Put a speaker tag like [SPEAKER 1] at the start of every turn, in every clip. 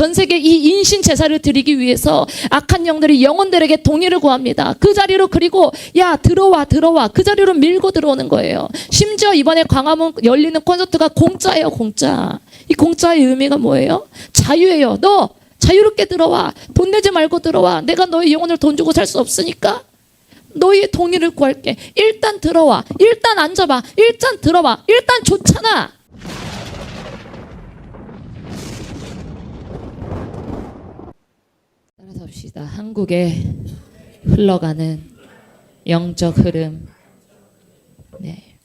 [SPEAKER 1] 전 세계 이 인신 제사를 드리기 위해서 악한 영들이 영혼들에게 동의를 구합니다. 그 자리로, 그리고 야 들어와 그 자리로 밀고 들어오는 거예요. 심지어 이번에 광화문 열리는 콘서트가 공짜예요. 공짜. 이 공짜의 의미가 뭐예요? 자유예요. 너 자유롭게 들어와. 돈 내지 말고 들어와. 내가 너의 영혼을 돈 주고 살 수 없으니까 너희의 동의를 구할게. 일단 들어와. 일단 앉아봐. 일단 들어와. 일단 좋잖아. 따라서 봅시다. 한국에 흘러가는 영적 흐름. 네.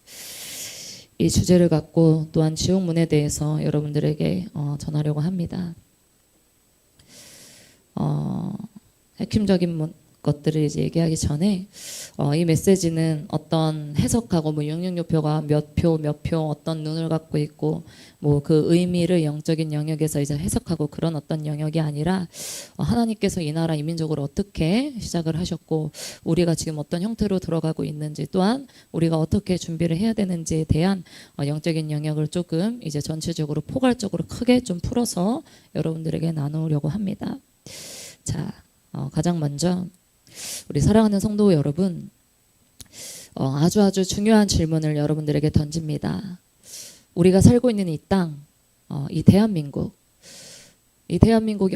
[SPEAKER 1] 이 주제를 갖고 또한 지옥문에 대해서 여러분들에게 전하려고 합니다. 핵심적인 것들을 이제 얘기하기 전에 이 메시지는 어떤 해석하고 뭐 666표가 몇 표 어떤 눈을 갖고 있고 뭐 그 의미를 영적인 영역에서 이제 해석하고 그런 어떤 영역이 아니라 하나님께서 이 나라 이민족을 어떻게 시작을 하셨고 우리가 지금 어떤 형태로 들어가고 있는지 또한 우리가 어떻게 준비를 해야 되는지에 대한 영적인 영역을 조금 이제 전체적으로 포괄적으로 크게 좀 풀어서 여러분들에게 나누려고 합니다. 자, 가장 먼저 우리 사랑하는 성도 여러분, 아주 중요한 질문을 여러분들에게 던집니다. 우리가 살고 있는 이 땅, 이 대한민국이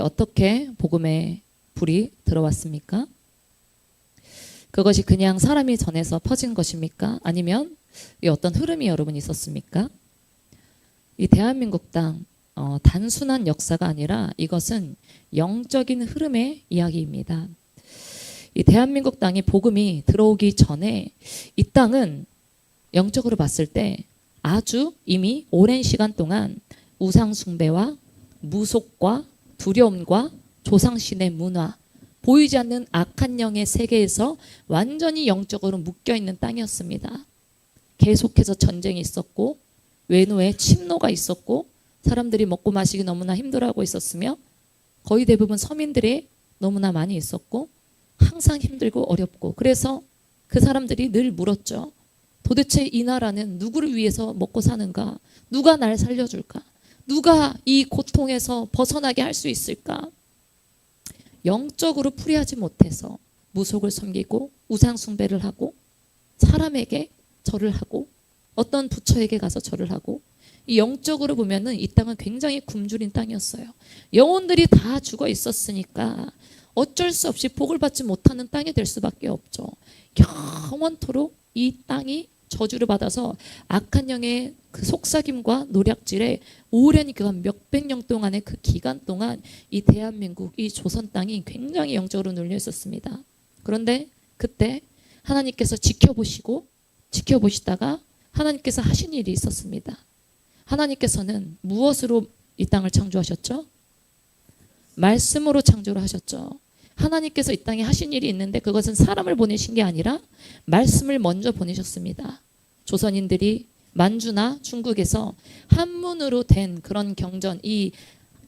[SPEAKER 1] 어떻게 복음의 불이 들어왔습니까? 그것이 그냥 사람이 전해서 퍼진 것입니까? 아니면 이 어떤 흐름이 여러분 있었습니까? 이 대한민국 땅, 단순한 역사가 아니라 이것은 영적인 흐름의 이야기입니다. 이 대한민국 땅이 복음이 들어오기 전에 이 땅은 영적으로 봤을 때 아주 이미 오랜 시간 동안 우상 숭배와 무속과 두려움과 조상신의 문화, 보이지 않는 악한 영의 세계에서 완전히 영적으로 묶여있는 땅이었습니다. 계속해서 전쟁이 있었고 외노에 침노가 있었고 사람들이 먹고 마시기 너무나 힘들어하고 있었으며 거의 대부분 서민들이 너무나 많이 있었고 항상 힘들고 어렵고 그래서 그 사람들이 늘 물었죠. 도대체 이 나라는 누구를 위해서 먹고 사는가? 누가 날 살려줄까? 누가 이 고통에서 벗어나게 할 수 있을까? 영적으로 풀이하지 못해서 무속을 섬기고 우상 숭배를 하고 사람에게 절을 하고 어떤 부처에게 가서 절을 하고 이 영적으로 보면은 이 땅은 굉장히 굶주린 땅이었어요. 영혼들이 다 죽어 있었으니까 어쩔 수 없이 복을 받지 못하는 땅이 될 수밖에 없죠. 영원토록 이 땅이 저주를 받아서 악한 영의 그 속삭임과 노략질에 오랜 기간 몇백 년 동안의 그 기간 동안 이 대한민국, 이 조선 땅이 굉장히 영적으로 눌려 있었습니다. 그런데 그때 하나님께서 지켜보시다가 하나님께서 하신 일이 있었습니다. 하나님께서는 무엇으로 이 땅을 창조하셨죠? 말씀으로 창조를 하셨죠. 하나님께서 이 땅에 하신 일이 있는데 그것은 사람을 보내신 게 아니라 말씀을 먼저 보내셨습니다. 조선인들이 만주나 중국에서 한문으로 된 그런 경전,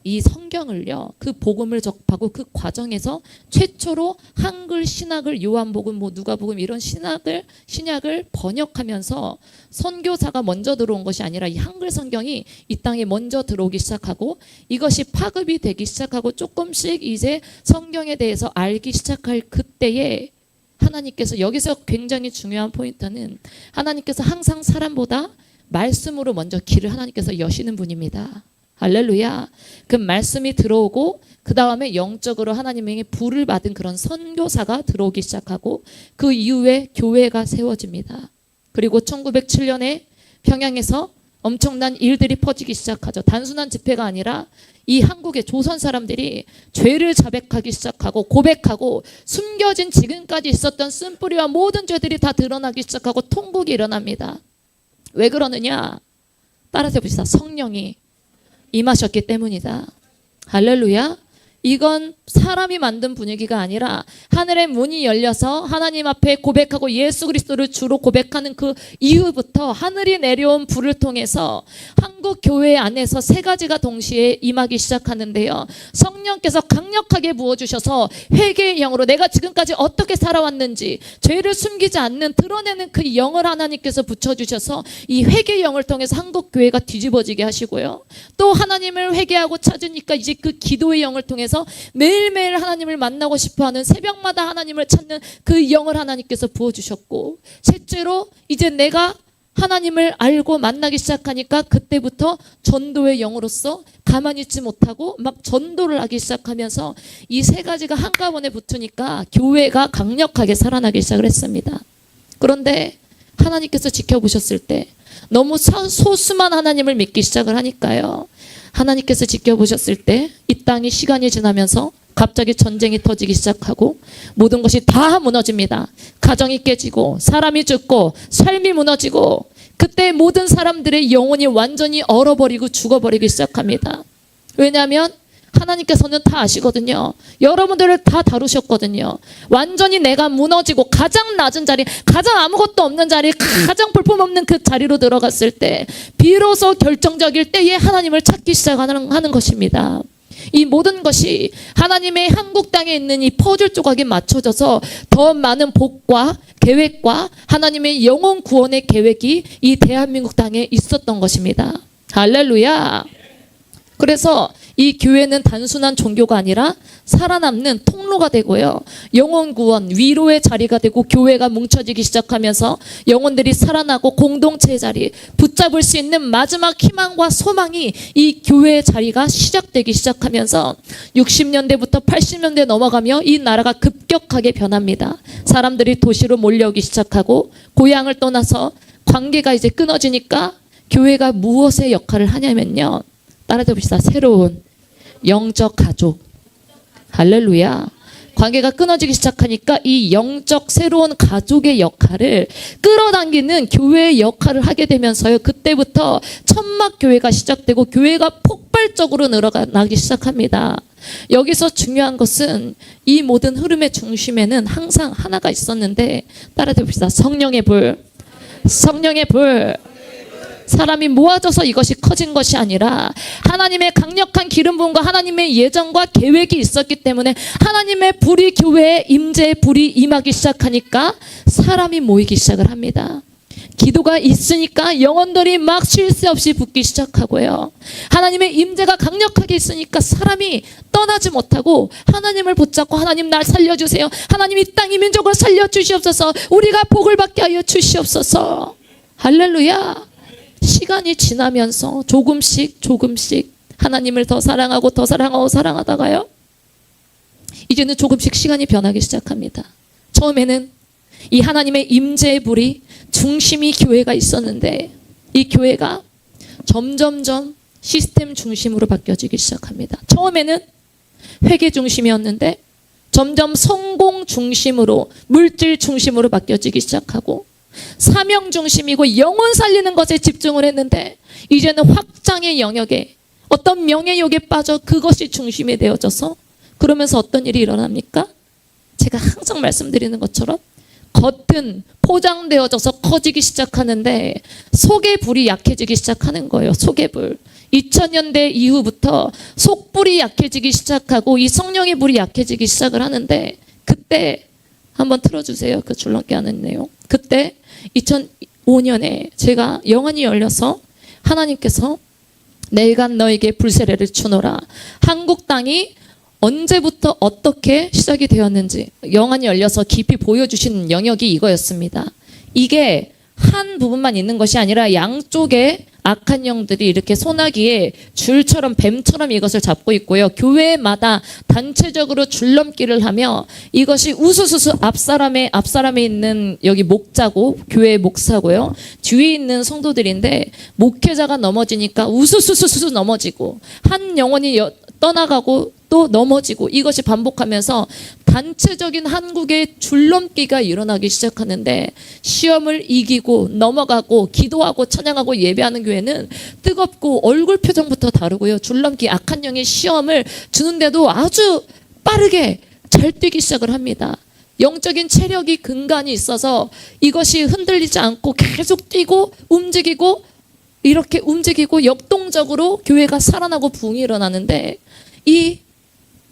[SPEAKER 1] 이 성경을요, 그 복음을 접하고 그 과정에서 최초로 한글 신학을 요한복음, 누가복음 이런 신약을 번역하면서 선교사가 먼저 들어온 것이 아니라 이 한글 성경이 이 땅에 먼저 들어오기 시작하고 이것이 파급이 되기 시작하고 조금씩 이제 성경에 대해서 알기 시작할 그때에 하나님께서 여기서 굉장히 중요한 포인트는 하나님께서 항상 사람보다 말씀으로 먼저 길을 하나님께서 여시는 분입니다. 할렐루야. 그 말씀이 들어오고 그 다음에 영적으로 하나님의 불을 받은 그런 선교사가 들어오기 시작하고 그 이후에 교회가 세워집니다. 그리고 1907년에 평양에서 엄청난 일들이 퍼지기 시작하죠. 단순한 집회가 아니라 이 한국의 조선 사람들이 죄를 자백하기 시작하고 고백하고 숨겨진 지금까지 있었던 쓴뿌리와 모든 죄들이 다 드러나기 시작하고 통곡이 일어납니다. 왜 그러느냐? 따라서 봅시다. 성령이 임하셨기 때문이다. 할렐루야. 이건 사람이 만든 분위기가 아니라 하늘의 문이 열려서 하나님 앞에 고백하고 예수 그리스도를 주로 고백하는 그 이후부터 하늘이 내려온 불을 통해서 한국 교회 안에서 세 가지가 동시에 임하기 시작하는데요. 성령께서 강력하게 부어주셔서 회개의 영으로 내가 지금까지 어떻게 살아왔는지 죄를 숨기지 않는 드러내는 그 영을 하나님께서 붙여주셔서 이 회개의 영을 통해서 한국 교회가 뒤집어지게 하시고요. 또 하나님을 회개하고 찾으니까 이제 그 기도의 영을 통해서 매일매일 하나님을 만나고 싶어하는 새벽마다 하나님을 찾는 그 영을 하나님께서 부어주셨고, 셋째로 이제 내가 하나님을 알고 만나기 시작하니까 그때부터 전도의 영으로서 가만히 있지 못하고 막 전도를 하기 시작하면서 이 세 가지가 한꺼번에 붙으니까 교회가 강력하게 살아나기 시작을 했습니다. 그런데 하나님께서 지켜보셨을 때 너무 소수만 하나님을 믿기 시작을 하니까요. 하나님께서 지켜보셨을 때 이 땅이 시간이 지나면서 갑자기 전쟁이 터지기 시작하고 모든 것이 다 무너집니다. 가정이 깨지고 사람이 죽고 삶이 무너지고 그때 모든 사람들의 영혼이 완전히 얼어버리고 죽어버리기 시작합니다. 왜냐하면 하나님께서는 다 아시거든요. 여러분들을 다 다루셨거든요. 완전히 내가 무너지고 가장 낮은 자리, 가장 아무것도 없는 자리, 가장 볼품없는 그 자리로 들어갔을 때 비로소 결정적일 때에 하나님을 찾기 시작하는 것입니다. 이 모든 것이 하나님의 한국 땅에 있는 이 퍼즐 조각에 맞춰져서 더 많은 복과 계획과 하나님의 영혼 구원의 계획이 이 대한민국 땅에 있었던 것입니다. 할렐루야. 그래서 이 교회는 단순한 종교가 아니라 살아남는 통로가 되고요. 영혼 구원, 위로의 자리가 되고 교회가 뭉쳐지기 시작하면서 영혼들이 살아나고 공동체의 자리, 붙잡을 수 있는 마지막 희망과 소망이 이 교회의 자리가 시작되기 시작하면서 60년대부터 80년대 넘어가며 이 나라가 급격하게 변합니다. 사람들이 도시로 몰려오기 시작하고 고향을 떠나서 관계가 이제 끊어지니까 교회가 무엇의 역할을 하냐면요. 따라해 봅시다. 새로운 영적 가족. 할렐루야. 관계가 끊어지기 시작하니까 이 영적 새로운 가족의 역할을 끌어당기는 교회의 역할을 하게 되면서요. 그때부터 천막 교회가 시작되고 교회가 폭발적으로 늘어나기 시작합니다. 여기서 중요한 것은 이 모든 흐름의 중심에는 항상 하나가 있었는데 따라해 봅시다. 성령의 불. 성령의 불. 사람이 모아져서 이것이 커진 것이 아니라 하나님의 강력한 기름 부음과 하나님의 예정과 계획이 있었기 때문에 하나님의 불이 교회에 임재의 불이 임하기 시작하니까 사람이 모이기 시작을 합니다. 기도가 있으니까 영혼들이 막 쉴 새 없이 붙기 시작하고요. 하나님의 임재가 강력하게 있으니까 사람이 떠나지 못하고 하나님을 붙잡고 하나님 날 살려주세요. 하나님 이 땅 이 민족을 살려주시옵소서. 우리가 복을 받게 하여 주시옵소서. 할렐루야. 시간이 지나면서 조금씩 하나님을 더 사랑하고 더 사랑하고 사랑하다가요. 이제는 조금씩 시간이 변하기 시작합니다. 처음에는 이 하나님의 임재의 불이 중심이 교회가 있었는데 이 교회가 점점점 시스템 중심으로 바뀌어지기 시작합니다. 처음에는 회계 중심이었는데 점점 성공 중심으로 물질 중심으로 바뀌어지기 시작하고 사명 중심이고 영혼 살리는 것에 집중을 했는데 이제는 확장의 영역에 어떤 명예욕에 빠져 그것이 중심이 되어져서 그러면서 어떤 일이 일어납니까? 제가 항상 말씀드리는 것처럼 겉은 포장되어져서 커지기 시작하는데 속의 불이 약해지기 시작하는 거예요. 속의 불. 2000년대 이후부터 속불이 약해지기 시작하고 이 성령의 불이 약해지기 시작을 하는데 그때 한번 틀어주세요. 그 줄넘기 하는 내용. 그때 2005년에 제가 영안이 열려서 하나님께서 내가 너에게 불세례를 주노라. 한국 땅이 언제부터 어떻게 시작이 되었는지 영안이 열려서 깊이 보여주신 영역이 이거였습니다. 이게 한 부분만 있는 것이 아니라 양쪽에 악한 영들이 이렇게 소나기에 줄처럼 뱀처럼 이것을 잡고 있고요. 교회마다 단체적으로 줄넘기를 하며 이것이 우수수수 앞사람에 있는 여기 목자고 교회의 목사고요. 뒤에 있는 성도들인데 목회자가 넘어지니까 우수수수수 넘어지고 한 영혼이 떠나가고 또 넘어지고 이것이 반복하면서 단체적인 한국의 줄넘기가 일어나기 시작하는데, 시험을 이기고 넘어가고 기도하고 찬양하고 예배하는 교회는 뜨겁고 얼굴 표정부터 다르고요. 줄넘기 악한 영의 시험을 주는데도 아주 빠르게 잘 뛰기 시작을 합니다. 영적인 체력이 근간이 있어서 이것이 흔들리지 않고 계속 뛰고 움직이고, 이렇게 움직이고 역동적으로 교회가 살아나고 부흥이 일어나는데, 이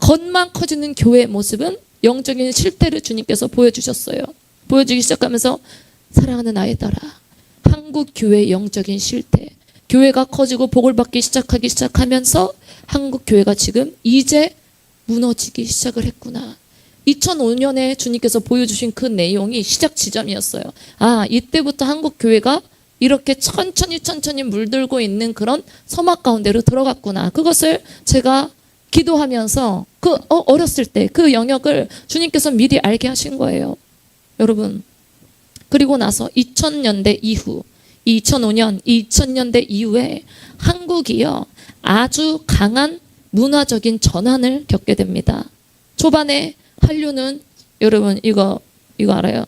[SPEAKER 1] 겉만 커지는 교회의 모습은 영적인 실태를 주님께서 보여주셨어요. 보여주기 시작하면서 사랑하는 아이들아, 한국 교회의 영적인 실태, 교회가 커지고 복을 받기 시작하면서 한국 교회가 지금 이제 무너지기 시작을 했구나. 2005년에 주님께서 보여주신 그 내용이 시작 지점이었어요. 아, 이때부터 한국 교회가 이렇게 천천히 물들고 있는 그런 서막 가운데로 들어갔구나. 그것을 제가 기도하면서 어렸을 때 그 영역을 주님께서 미리 알게 하신 거예요. 여러분, 그리고 나서 2000년대 이후, 2005년, 2000년대 이후에 한국이요, 아주 강한 문화적인 전환을 겪게 됩니다. 초반에 한류는, 여러분 이거 알아요?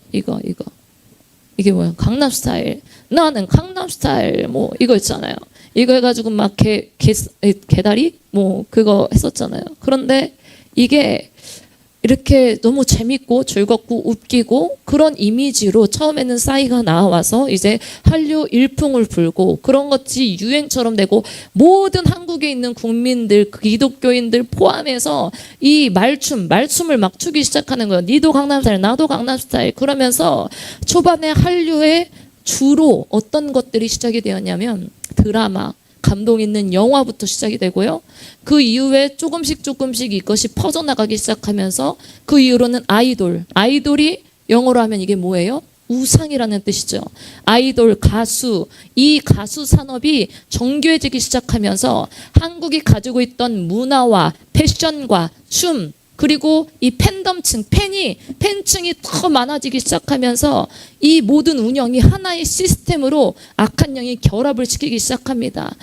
[SPEAKER 1] 이게 뭐야? 강남스타일. 나는 강남스타일. 뭐 이거 있잖아요. 이거 해가지고 막 개다리 뭐 그거 했었잖아요. 그런데 이게 이렇게 너무 재밌고 즐겁고 웃기고 그런 이미지로 처음에는 싸이가 나와서 이제 한류 일풍을 불고 그런 것이 유행처럼 되고, 모든 한국에 있는 국민들, 기독교인들 포함해서 이 말춤을 막 추기 시작하는 거예요. 니도 강남스타일, 나도 강남스타일. 그러면서 초반에 한류에 주로 어떤 것들이 시작이 되었냐면 드라마, 감동 있는 영화부터 시작이 되고요. 그 이후에 조금씩 이것이 퍼져나가기 시작하면서 그 이후로는 아이돌이 영어로 하면 이게 뭐예요? 우상이라는 뜻이죠. 아이돌, 가수, 이 가수 산업이 정교해지기 시작하면서 한국이 가지고 있던 문화와 패션과 춤, 그리고 이 팬덤층, 팬층이 더 많아지기 시작하면서 이 모든 운영이 하나의 시스템으로 악한 영이 결합을 시키기 시작합니다.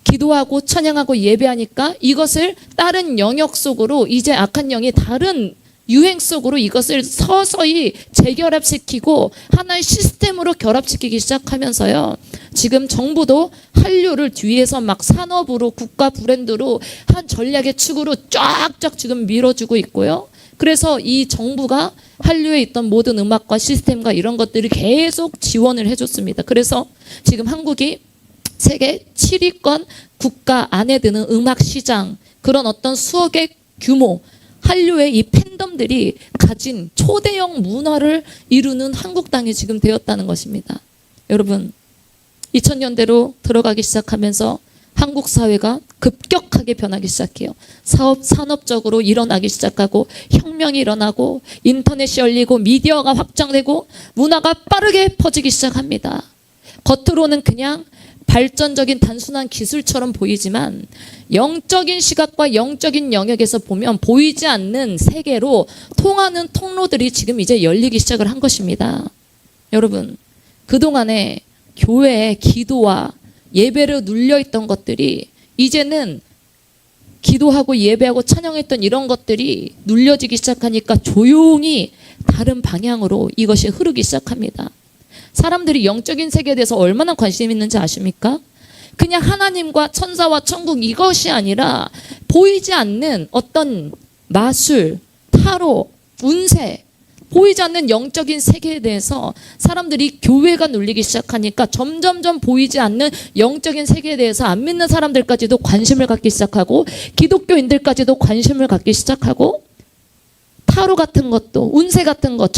[SPEAKER 1] 기도하고 찬양하고 예배하니까 이것을 다른 영역 속으로, 이제 악한 영이 다른 유행 속으로 이것을 서서히 재결합시키고 하나의 시스템으로 결합시키기 시작하면서요, 지금 정부도 한류를 뒤에서 막 산업으로, 국가 브랜드로 한 전략의 축으로 쫙쫙 지금 밀어주고 있고요. 그래서 이 정부가 한류에 있던 모든 음악과 시스템과 이런 것들을 계속 지원을 해줬습니다. 그래서 지금 한국이 세계 7위권 국가 안에 드는 음악 시장, 그런 어떤 수억의 규모, 한류의 이 팬덤들이 가진 초대형 문화를 이루는 한국 땅이 지금 되었다는 것입니다. 여러분, 2000년대로 들어가기 시작하면서 한국 사회가 급격하게 변하기 시작해요. 산업적으로 일어나기 시작하고, 혁명이 일어나고, 인터넷이 열리고, 미디어가 확장되고, 문화가 빠르게 퍼지기 시작합니다. 겉으로는 그냥 발전적인 단순한 기술처럼 보이지만 영적인 시각과 영적인 영역에서 보면 보이지 않는 세계로 통하는 통로들이 지금 이제 열리기 시작을 한 것입니다. 여러분, 그동안에 교회의 기도와 예배로 눌려있던 것들이 이제는 기도하고 예배하고 찬양했던 이런 것들이 눌려지기 시작하니까 조용히 다른 방향으로 이것이 흐르기 시작합니다. 사람들이 영적인 세계에 대해서 얼마나 관심이 있는지 아십니까? 그냥 하나님과 천사와 천국 이것이 아니라 보이지 않는 어떤 마술, 타로, 운세, 보이지 않는 영적인 세계에 대해서 사람들이, 교회가 눌리기 시작하니까 점점점 보이지 않는 영적인 세계에 대해서 안 믿는 사람들까지도 관심을 갖기 시작하고, 기독교인들까지도 관심을 갖기 시작하고, 타로 같은 것도, 운세 같은 것,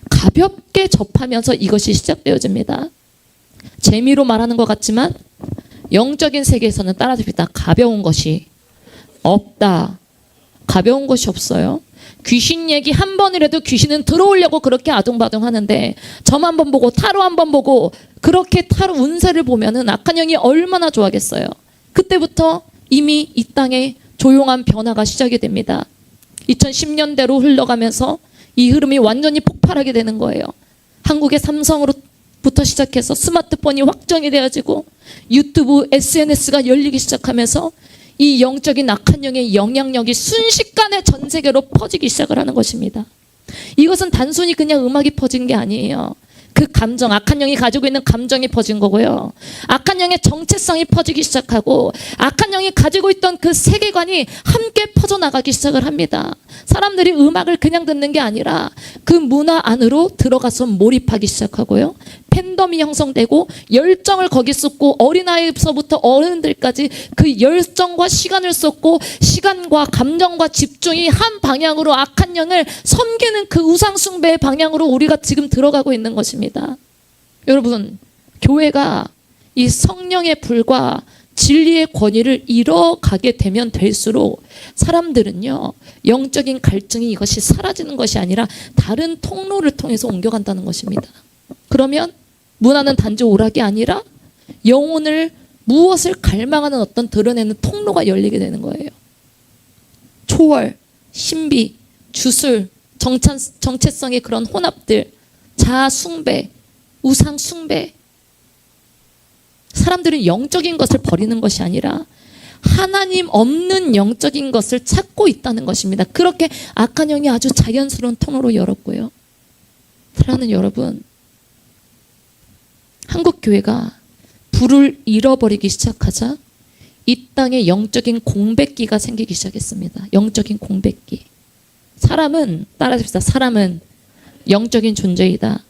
[SPEAKER 1] 가볍게 접하면서 이것이 시작되어집니다. 재미로 말하는 것 같지만 영적인 세계에서는 따라잡히다 가벼운 것이 없다. 가벼운 것이 없어요. 귀신 얘기 한 번이라도 귀신은 들어오려고 그렇게 아둥바둥 하는데, 점 한 번 보고 타로 한 번 보고 그렇게 타로 운세를 보면은 악한 영이 얼마나 좋아하겠어요. 그때부터 이미 이 땅에 조용한 변화가 시작이 됩니다. 2010년대로 흘러가면서 이 흐름이 완전히 폭발하게 되는 거예요. 한국의 삼성으로부터 시작해서 스마트폰이 확정이 되어지고 유튜브, SNS가 열리기 시작하면서 이 영적인 악한 영의 영향력이 순식간에 전 세계로 퍼지기 시작을 하는 것입니다. 이것은 단순히 그냥 음악이 퍼진 게 아니에요. 그 감정, 악한 영이 가지고 있는 감정이 퍼진 거고요. 악한 영의 정체성이 퍼지기 시작하고 악한 영이 가지고 있던 그 세계관이 함께 퍼져나가기 시작을 합니다. 사람들이 음악을 그냥 듣는 게 아니라 그 문화 안으로 들어가서 몰입하기 시작하고요. 팬덤이 형성되고 열정을 거기 쏟고 어린아이부터 어른들까지 그 열정과 시간을 쏟고 시간과 감정과 집중이 한 방향으로 악한 영을 섬기는 그 우상숭배의 방향으로 우리가 지금 들어가고 있는 것입니다. 여러분, 교회가 이 성령의 불과 진리의 권위를 잃어가게 되면 될수록 사람들은요, 영적인 갈증이 이것이 사라지는 것이 아니라 다른 통로를 통해서 옮겨간다는 것입니다. 그러면 문화는 단지 오락이 아니라 영혼을 무엇을 갈망하는 어떤 드러내는 통로가 열리게 되는 거예요. 초월, 신비, 주술, 정체성의 그런 혼합들, 자아 숭배, 우상 숭배. 사람들은 영적인 것을 버리는 것이 아니라 하나님 없는 영적인 것을 찾고 있다는 것입니다. 그렇게 악한 영이 아주 자연스러운 통로로 열었고요. 사랑하는 여러분, 한국 교회가 불을 잃어버리기 시작하자 이 땅에 영적인 공백기가 생기기 시작했습니다. 영적인 공백기. 사람은, 따라합시다. 사람은 영적인 존재이다.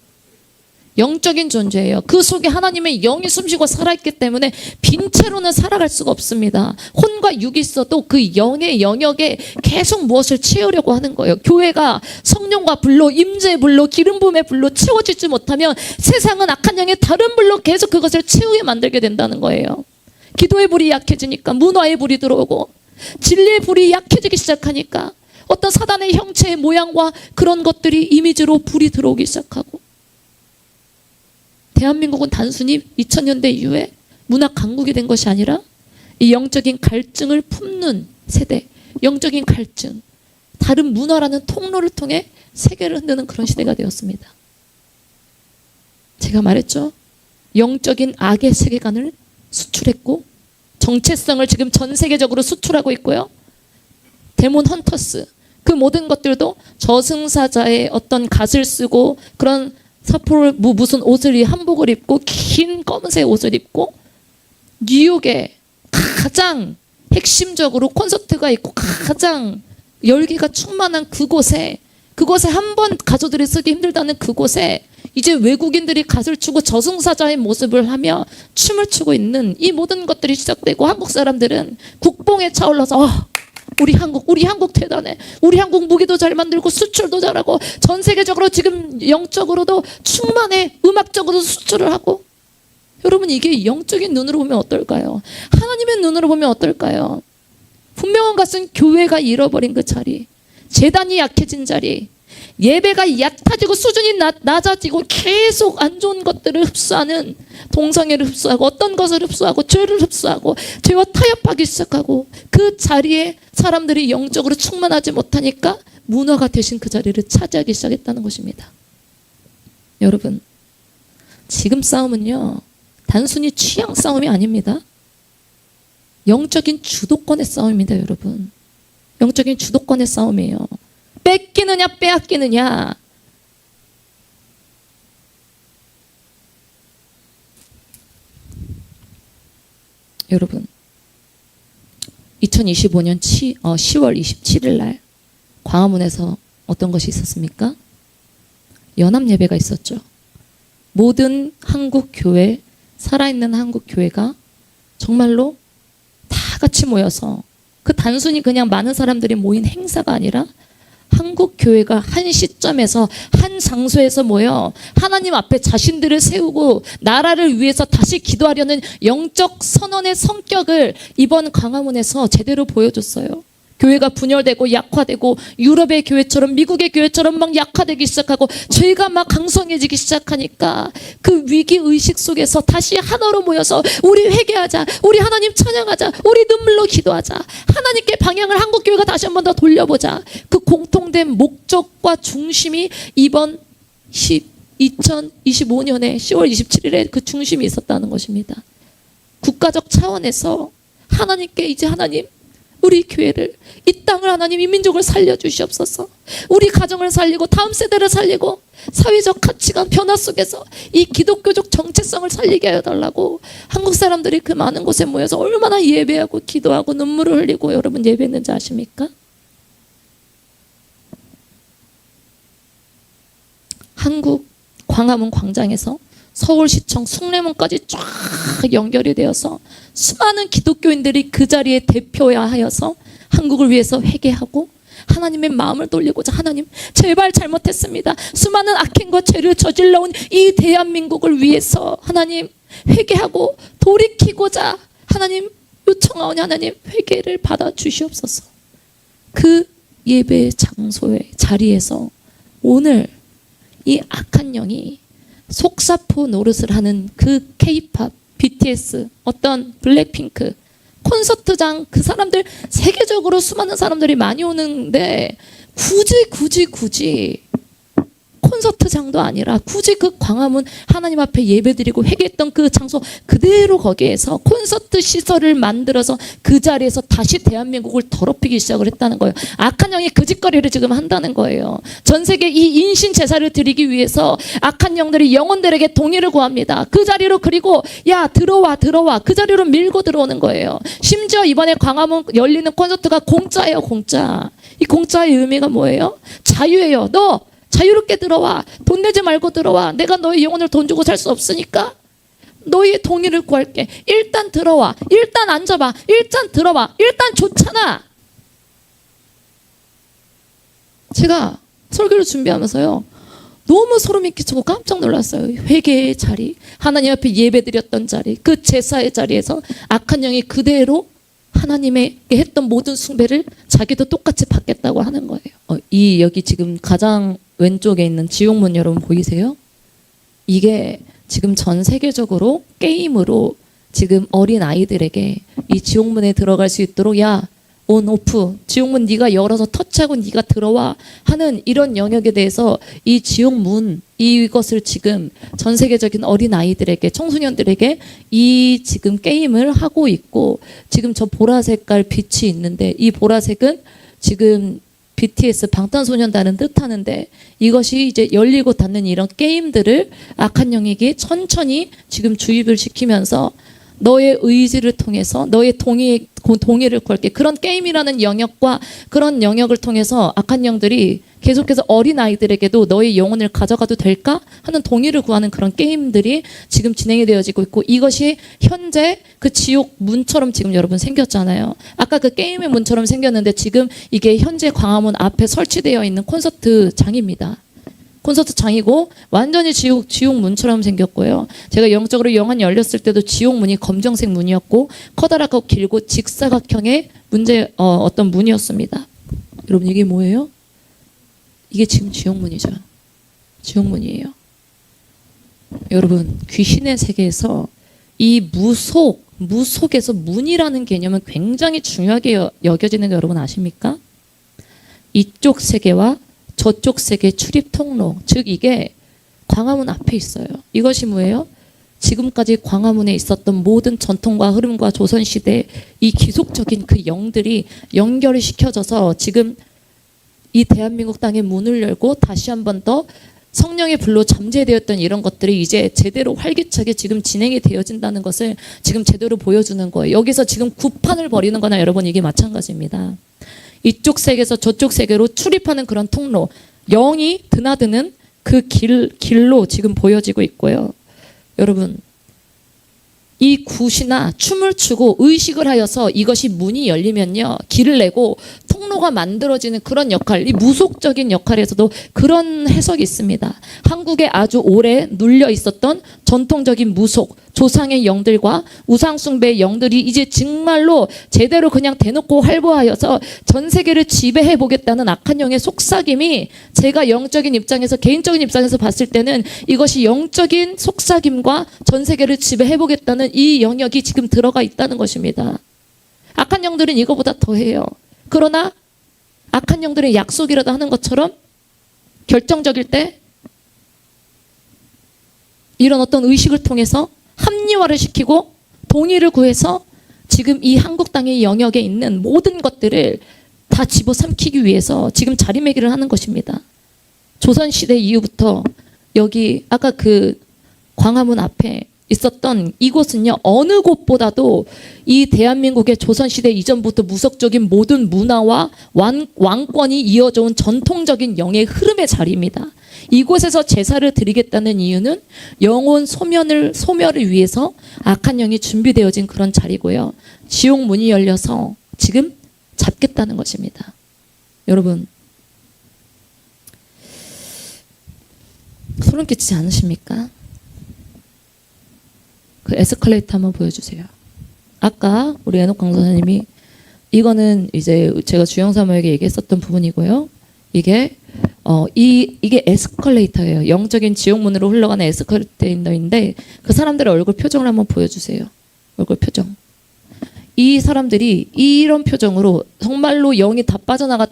[SPEAKER 1] 영적인 존재예요. 그 속에 하나님의 영이 숨쉬고 살아있기 때문에 빈 채로는 살아갈 수가 없습니다. 혼과 육이 있어도 그 영의 영역에 계속 무엇을 채우려고 하는 거예요. 교회가 성령과 불로, 임재의 불로, 기름 부음의 불로 채워지지 못하면 세상은 악한 영의 다른 불로 계속 그것을 채우게 만들게 된다는 거예요. 기도의 불이 약해지니까 문화의 불이 들어오고 진리의 불이 약해지기 시작하니까 어떤 사단의 형체의 모양과 그런 것들이 이미지로 불이 들어오기 시작하고, 대한민국은 단순히 2000년대 이후에 문화 강국이 된 것이 아니라 이 영적인 갈증을 품는 세대, 영적인 갈증, 다른 문화라는 통로를 통해 세계를 흔드는 그런 시대가 되었습니다. 제가 말했죠. 영적인 악의 세계관을 수출했고 정체성을 지금 전 세계적으로 수출하고 있고요. 데몬 헌터스, 그 모든 것들도 저승사자의 어떤 갓을 쓰고 그런 사포를 무슨 옷을 한복을 입고 긴 검은색 옷을 입고 뉴욕에 가장 핵심적으로 콘서트가 있고 가장 열기가 충만한 그곳에 한 번 가족들이 쓰기 힘들다는 그곳에 이제 외국인들이 갓을 추고 저승사자의 모습을 하며 춤을 추고 있는 이 모든 것들이 시작되고, 한국 사람들은 국뽕에 차올라서 우리 한국 대단해. 우리 한국 무기도 잘 만들고 수출도 잘하고 전 세계적으로 지금 영적으로도 충만해. 음악적으로도 수출을 하고. 여러분, 이게 영적인 눈으로 보면 어떨까요? 하나님의 눈으로 보면 어떨까요? 분명한 것은 교회가 잃어버린 그 자리, 제단이 약해진 자리, 예배가 얕아지고 수준이 낮아지고 계속 안 좋은 것들을 흡수하는, 동성애를 흡수하고 어떤 것을 흡수하고 죄를 흡수하고 죄와 타협하기 시작하고, 그 자리에 사람들이 영적으로 충만하지 못하니까 문화가 대신 그 자리를 차지하기 시작했다는 것입니다. 여러분, 지금 싸움은요, 단순히 취향 싸움이 아닙니다. 영적인 주도권의 싸움입니다. 여러분, 영적인 주도권의 싸움이에요. 뺏기느냐 빼앗기느냐. 여러분, 2025년 10월 27일 날 광화문에서 어떤 것이 있었습니까? 연합예배가 있었죠. 모든 한국 교회, 살아있는 한국 교회가 정말로 다 같이 모여서, 그 단순히 그냥 많은 사람들이 모인 행사가 아니라 한국 교회가 한 시점에서 한 장소에서 모여 하나님 앞에 자신들을 세우고 나라를 위해서 다시 기도하려는 영적 선언의 성격을 이번 광화문에서 제대로 보여줬어요. 교회가 분열되고 약화되고 유럽의 교회처럼 미국의 교회처럼 막 약화되기 시작하고 죄가 막 강성해지기 시작하니까 그 위기의식 속에서 다시 하나로 모여서 우리 회개하자, 우리 하나님 찬양하자, 우리 눈물로 기도하자, 하나님께 방향을 한국교회가 다시 한 번 더 돌려보자. 그 공통된 목적과 중심이 이번 2025년에 10월 27일에 그 중심이 있었다는 것입니다. 국가적 차원에서 하나님께 이제 하나님, 우리 교회를, 이 땅을 하나님, 이 민족을 살려주시옵소서. 우리 가정을 살리고 다음 세대를 살리고 사회적 가치관 변화 속에서 이 기독교적 정체성을 살리게 해달라고 한국 사람들이 그 많은 곳에 모여서 얼마나 예배하고 기도하고 눈물을 흘리고 여러분 예배했는지 아십니까? 한국 광화문 광장에서 서울시청 숭례문까지 쫙 연결이 되어서 수많은 기독교인들이 그 자리에 대표하여서 한국을 위해서 회개하고 하나님의 마음을 돌리고자, 하나님 제발 잘못했습니다, 수많은 악행과 죄를 저질러온 이 대한민국을 위해서 하나님 회개하고 돌이키고자 하나님 요청하오니 하나님 회개를 받아 주시옵소서. 그 예배 장소의 자리에서 오늘 이 악한 영이 속사포 노릇을 하는 그 K-팝, BTS, 어떤 블랙핑크, 콘서트장, 그 사람들 세계적으로 수많은 사람들이 많이 오는데 굳이 콘서트장도 아니라 굳이 그 광화문 하나님 앞에 예배드리고 회개했던 그 장소 그대로 거기에서 콘서트 시설을 만들어서 그 자리에서 다시 대한민국을 더럽히기 시작을 했다는 거예요. 악한 영이 그 짓거리를 지금 한다는 거예요. 전 세계 이 인신 제사를 드리기 위해서 악한 영들이 영혼들에게 동의를 구합니다. 그 자리로, 그리고 야 들어와 그 자리로 밀고 들어오는 거예요. 심지어 이번에 광화문 열리는 콘서트가 공짜예요. 공짜. 이 공짜의 의미가 뭐예요? 자유예요. 너 자유롭게 들어와. 돈 내지 말고 들어와. 내가 너의 영혼을 돈 주고 살 수 없으니까 너의 동의를 구할게. 일단 들어와. 일단 앉아봐. 일단 들어와. 일단 좋잖아. 제가 설교를 준비하면서요, 너무 소름이 끼치고 깜짝 놀랐어요. 회개의 자리, 하나님 앞에 예배드렸던 자리, 그 제사의 자리에서 악한 영이 그대로 하나님에게 했던 모든 숭배를 자기도 똑같이 받겠다고 하는 거예요. 이 여기 지금 가장 왼쪽에 있는 지옥문 여러분 보이세요? 이게 지금 전 세계적으로 게임으로 지금 어린 아이들에게 이 지옥문에 들어갈 수 있도록 야 온 오프 지옥문 네가 열어서 터치하고 네가 들어와 하는 이런 영역에 대해서 이 지옥문 이것을 지금 전 세계적인 어린 아이들에게, 청소년들에게 이 지금 게임을 하고 있고, 지금 저 보라색깔 빛이 있는데 이 보라색은 지금 BTS 방탄소년단은 뜻하는데 이것이 이제 열리고 닫는 이런 게임들을 악한 영에게 천천히 지금 주입을 시키면서 너의 의지를 통해서 너의 동의를 구할게. 그런 게임이라는 영역과 그런 영역을 통해서 악한 영들이 계속해서 어린 아이들에게도 너의 영혼을 가져가도 될까 하는 동의를 구하는 그런 게임들이 지금 진행이 되어지고 있고, 이것이 현재 그 지옥 문처럼 지금 여러분 생겼잖아요. 아까 그 게임의 문처럼 생겼는데 지금 이게 현재 광화문 앞에 설치되어 있는 콘서트장입니다. 콘서트장이고 완전히 지옥 문처럼 생겼고요. 제가 영적으로 영안이 열렸을 때도 지옥 문이 검정색 문이었고 커다랗고 길고 직사각형의 어떤 문이었습니다. 여러분 이게 뭐예요? 이게 지금 지옥 문이죠. 지옥 문이에요. 여러분 귀신의 세계에서 이 무속에서 문이라는 개념은 굉장히 중요하게 여겨지는 거 여러분 아십니까? 이쪽 세계와 저쪽 세계 출입 통로, 즉 이게 광화문 앞에 있어요. 이것이 뭐예요? 지금까지 광화문에 있었던 모든 전통과 흐름과 조선시대 이 기속적인 그 영들이 연결이 시켜져서 지금 이 대한민국 땅의 문을 열고 다시 한 번 더 성령의 불로 잠재되었던 이런 것들이 이제 제대로 활기차게 지금 진행이 되어진다는 것을 지금 제대로 보여주는 거예요. 여기서 지금 구판을 벌이는 거나 여러분 이게 마찬가지입니다. 이쪽 세계에서 저쪽 세계로 출입하는 그런 통로, 영이 드나드는 그 길로 지금 보여지고 있고요. 여러분 이 굿이나 춤을 추고 의식을 하여서 이것이 문이 열리면요 길을 내고 통로가 만들어지는 그런 역할, 이 무속적인 역할에서도 그런 해석이 있습니다. 한국에 아주 오래 눌려 있었던 전통적인 무속, 조상의 영들과 우상숭배의 영들이 이제 정말로 제대로 그냥 대놓고 활보하여서 전 세계를 지배해 보겠다는 악한 영의 속삭임이, 제가 영적인 입장에서, 개인적인 입장에서 봤을 때는 이것이 영적인 속삭임과 전 세계를 지배해 보겠다는 이 영역이 지금 들어가 있다는 것입니다. 악한 영들은 이거보다 더해요. 그러나 악한 영들의 약속이라도 하는 것처럼 결정적일 때 이런 어떤 의식을 통해서 합리화를 시키고 동의를 구해서 지금 이 한국 땅의 영역에 있는 모든 것들을 다 집어삼키기 위해서 지금 자리매기를 하는 것입니다. 조선시대 이후부터 여기 아까 그 광화문 앞에 있었던 이곳은요, 어느 곳보다도 이 대한민국의 조선시대 이전부터 무속적인 모든 문화와 왕권이 이어져 온 전통적인 영의 흐름의 자리입니다. 이곳에서 제사를 드리겠다는 이유는 영혼 소멸을 위해서 악한 영이 준비되어진 그런 자리고요. 지옥 문이 열려서 지금 잡겠다는 것입니다. 여러분, 소름 끼치지 않으십니까? 그 에스컬레이터 한번 보여주세요. 아까 우리 애녹 강사님이 이거는 이제 제가 주영사모에게 얘기했었던 부분이고요. 이게 이게 에스컬레이터예요. 영적인 지옥문으로 흘러가는 에스컬레이터인데 그 사람들의 얼굴 표정을 한번 보여주세요. 얼굴 표정. 이 사람들이 이런 표정으로 정말로 영이 다 빠져나간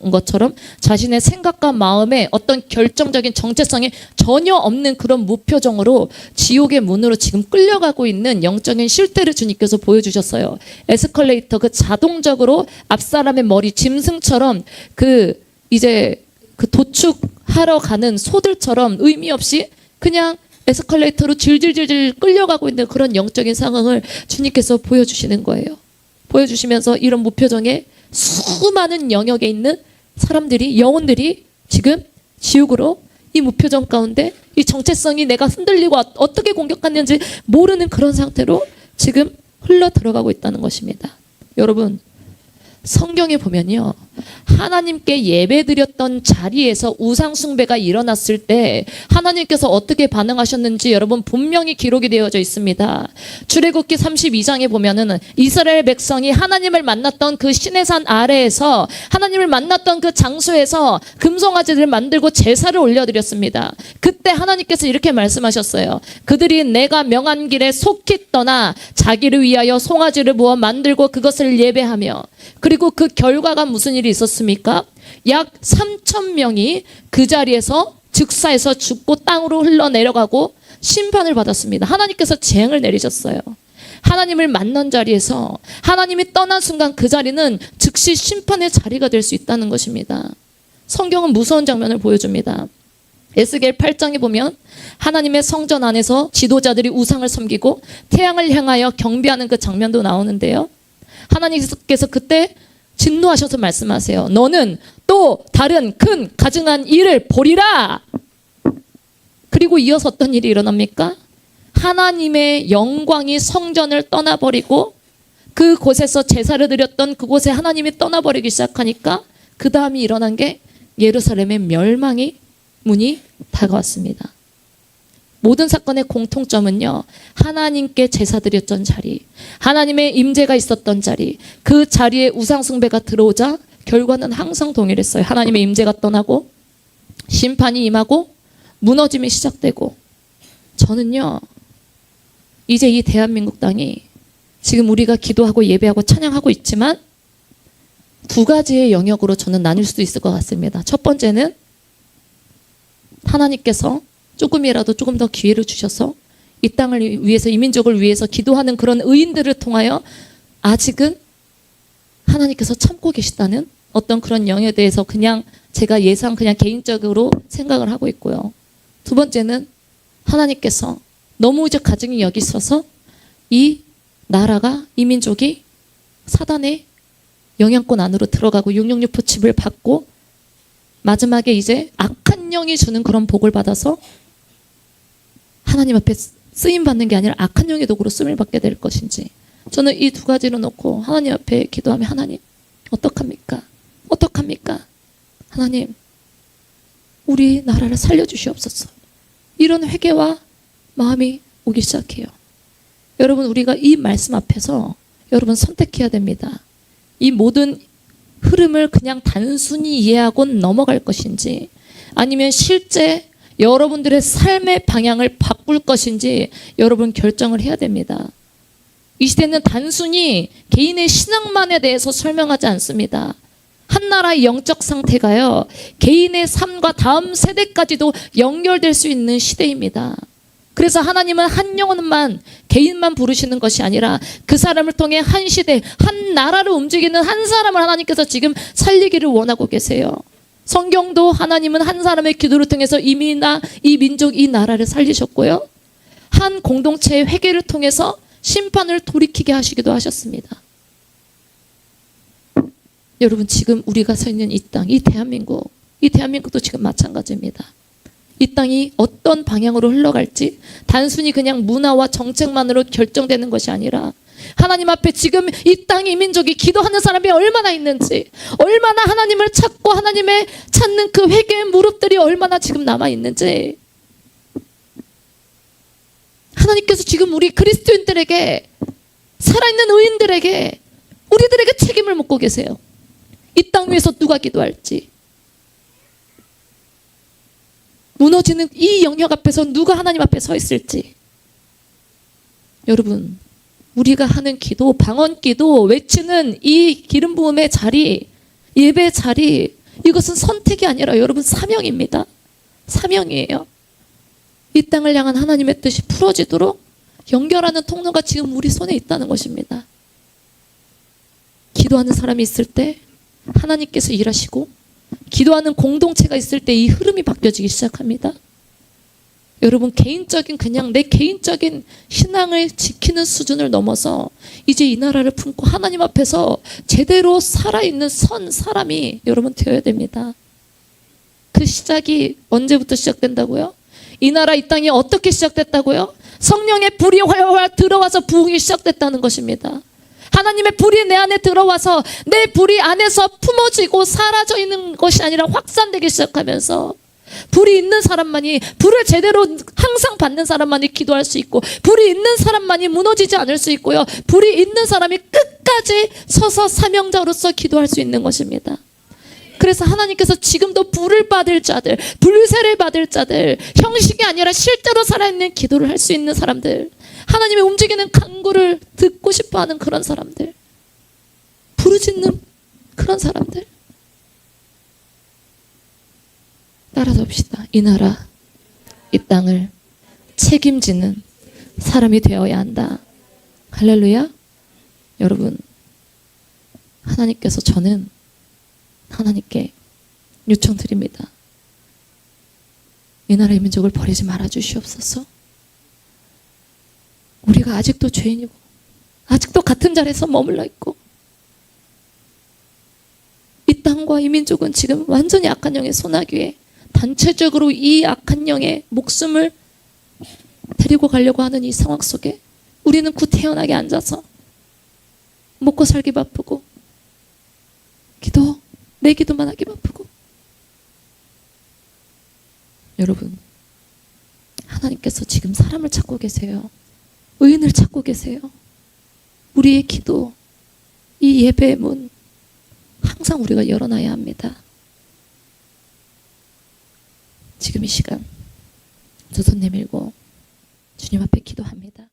[SPEAKER 1] 것처럼 자신의 생각과 마음에 어떤 결정적인 정체성이 전혀 없는 그런 무표정으로 지옥의 문으로 지금 끌려가고 있는 영적인 실태를 주님께서 보여주셨어요. 에스컬레이터 그 자동적으로 앞사람의 머리 짐승처럼 이제 도축하러 가는 소들처럼 의미 없이 그냥 에스컬레이터로 질질질질 끌려가고 있는 그런 영적인 상황을 주님께서 보여주시는 거예요. 보여주시면서 이런 무표정의 수많은 영역에 있는 사람들이, 영혼들이 지금 지옥으로 이 무표정 가운데 이 정체성이 내가 흔들리고 어떻게 공격하는지 모르는 그런 상태로 지금 흘러 들어가고 있다는 것입니다. 여러분, 성경에 보면요, 하나님께 예배드렸던 자리에서 우상숭배가 일어났을 때 하나님께서 어떻게 반응하셨는지 여러분 분명히 기록이 되어져 있습니다. 출애굽기 32장에 보면은 이스라엘 백성이 하나님을 만났던 그 시내산 아래에서 하나님을 만났던 그 장소에서 금송아지를 만들고 제사를 올려드렸습니다. 그때 하나님께서 이렇게 말씀하셨어요. 그들이 내가 명한 길에 속히 떠나 자기를 위하여 송아지를 모아 만들고 그것을 예배하며, 그리고 그 결과가 무슨 일이 있었습니까? 약 3,000명이 그 자리에서 즉사해서 죽고 땅으로 흘러내려가고 심판을 받았습니다. 하나님께서 재앙을 내리셨어요. 하나님을 만난 자리에서 하나님이 떠난 순간 그 자리는 즉시 심판의 자리가 될 수 있다는 것입니다. 성경은 무서운 장면을 보여줍니다. 에스겔 8장에 보면 하나님의 성전 안에서 지도자들이 우상을 섬기고 태양을 향하여 경배하는 그 장면도 나오는데요. 하나님께서 그때 진노하셔서 말씀하세요. 너는 또 다른 큰 가증한 일을 보리라. 그리고 이어서 어떤 일이 일어납니까? 하나님의 영광이 성전을 떠나버리고 그곳에서 제사를 드렸던 그곳에 하나님이 떠나버리기 시작하니까 그 다음이 일어난 게 예루살렘의 멸망이 문이 다가왔습니다. 모든 사건의 공통점은요, 하나님께 제사 드렸던 자리, 하나님의 임재가 있었던 자리, 그 자리에 우상숭배가 들어오자 결과는 항상 동일했어요. 하나님의 임재가 떠나고 심판이 임하고 무너짐이 시작되고. 저는요, 이제 이 대한민국 땅이 지금 우리가 기도하고 예배하고 찬양하고 있지만 두 가지의 영역으로 저는 나뉠 수도 있을 것 같습니다. 첫 번째는 하나님께서 조금이라도 조금 더 기회를 주셔서 이 땅을 위해서, 이 민족을 위해서 기도하는 그런 의인들을 통하여 아직은 하나님께서 참고 계시다는 어떤 그런 영역에 대해서 그냥 제가 그냥 개인적으로 생각을 하고 있고요. 두 번째는 하나님께서 너무 이제 가증히 여기셔서 이 나라가, 이 민족이 사단의 영향권 안으로 들어가고 666 표칩을 받고 마지막에 이제 악한 영이 주는 그런 복을 받아서 하나님 앞에 쓰임 받는 게 아니라 악한 영의 도구로 쓰임을 받게 될 것인지, 저는 이 두 가지를 놓고 하나님 앞에 기도하면, 하나님 어떡합니까? 어떡합니까? 하나님, 우리 나라를 살려주시옵소서. 이런 회개와 마음이 오기 시작해요. 여러분, 우리가 이 말씀 앞에서 여러분 선택해야 됩니다. 이 모든 흐름을 그냥 단순히 이해하고 넘어갈 것인지, 아니면 실제 여러분들의 삶의 방향을 바꿀 것인지 여러분 결정을 해야 됩니다. 이 시대는 단순히 개인의 신앙만에 대해서 설명하지 않습니다. 한 나라의 영적 상태가요, 개인의 삶과 다음 세대까지도 연결될 수 있는 시대입니다. 그래서 하나님은 한 영혼만, 개인만 부르시는 것이 아니라 그 사람을 통해 한 시대, 한 나라를 움직이는 한 사람을 하나님께서 지금 살리기를 원하고 계세요. 성경도 하나님은 한 사람의 기도를 통해서 이미 이 민족, 이 나라를 살리셨고요. 한 공동체의 회개를 통해서 심판을 돌이키게 하시기도 하셨습니다. 여러분, 지금 우리가 서 있는 이 땅, 이 대한민국도 지금 마찬가지입니다. 이 땅이 어떤 방향으로 흘러갈지 단순히 그냥 문화와 정책만으로 결정되는 것이 아니라 하나님 앞에 지금 이 땅, 이 민족이 기도하는 사람이 얼마나 있는지, 얼마나 하나님을 찾고 하나님의 찾는 그 회개의 무릎들이 얼마나 지금 남아 있는지, 하나님께서 지금 우리 그리스도인들에게, 살아있는 의인들에게, 우리들에게 책임을 묻고 계세요. 이 땅 위에서 누가 기도할지, 무너지는 이 영역 앞에서 누가 하나님 앞에 서 있을지. 여러분, 우리가 하는 기도, 방언 기도, 외치는 이 기름 부음의 자리, 예배 자리, 이것은 선택이 아니라 여러분 사명입니다. 사명이에요. 이 땅을 향한 하나님의 뜻이 풀어지도록 연결하는 통로가 지금 우리 손에 있다는 것입니다. 기도하는 사람이 있을 때 하나님께서 일하시고, 기도하는 공동체가 있을 때 이 흐름이 바뀌어지기 시작합니다. 여러분, 그냥 내 개인적인 신앙을 지키는 수준을 넘어서 이제 이 나라를 품고 하나님 앞에서 제대로 살아있는 선 사람이 여러분 되어야 됩니다. 그 시작이 언제부터 시작된다고요? 이 나라, 이 땅이 어떻게 시작됐다고요? 성령의 불이 활활 들어와서 부흥이 시작됐다는 것입니다. 하나님의 불이 내 안에 들어와서 내 불이 안에서 품어지고 사라져 있는 것이 아니라 확산되기 시작하면서, 불이 있는 사람만이, 불을 제대로 항상 받는 사람만이 기도할 수 있고, 불이 있는 사람만이 무너지지 않을 수 있고요, 불이 있는 사람이 끝까지 서서 사명자로서 기도할 수 있는 것입니다. 그래서 하나님께서 지금도 불을 받을 자들, 불세를 받을 자들, 형식이 아니라 실제로 살아있는 기도를 할 수 있는 사람들, 하나님의 움직이는 간구를 듣고 싶어하는 그런 사람들, 부르짖는 그런 사람들, 따라잡시다. 이 나라, 이 땅을 책임지는 사람이 되어야 한다. 할렐루야. 여러분, 하나님께서, 저는 하나님께 요청드립니다. 이 나라의 민족을 버리지 말아 주시옵소서. 우리가 아직도 죄인이고, 아직도 같은 자리에서 머물러 있고, 이 땅과 이 민족은 지금 완전히 악한 영의 소나기에 단체적으로 이 악한 영의 목숨을 데리고 가려고 하는 이 상황 속에 우리는 구태연하게 앉아서 먹고 살기 바쁘고, 내 기도만 하기 바쁘고. 여러분, 하나님께서 지금 사람을 찾고 계세요. 의인을 찾고 계세요. 우리의 기도, 이 예배의 문 항상 우리가 열어놔야 합니다. 지금 이 시간 두 손 내밀고 주님 앞에 기도합니다.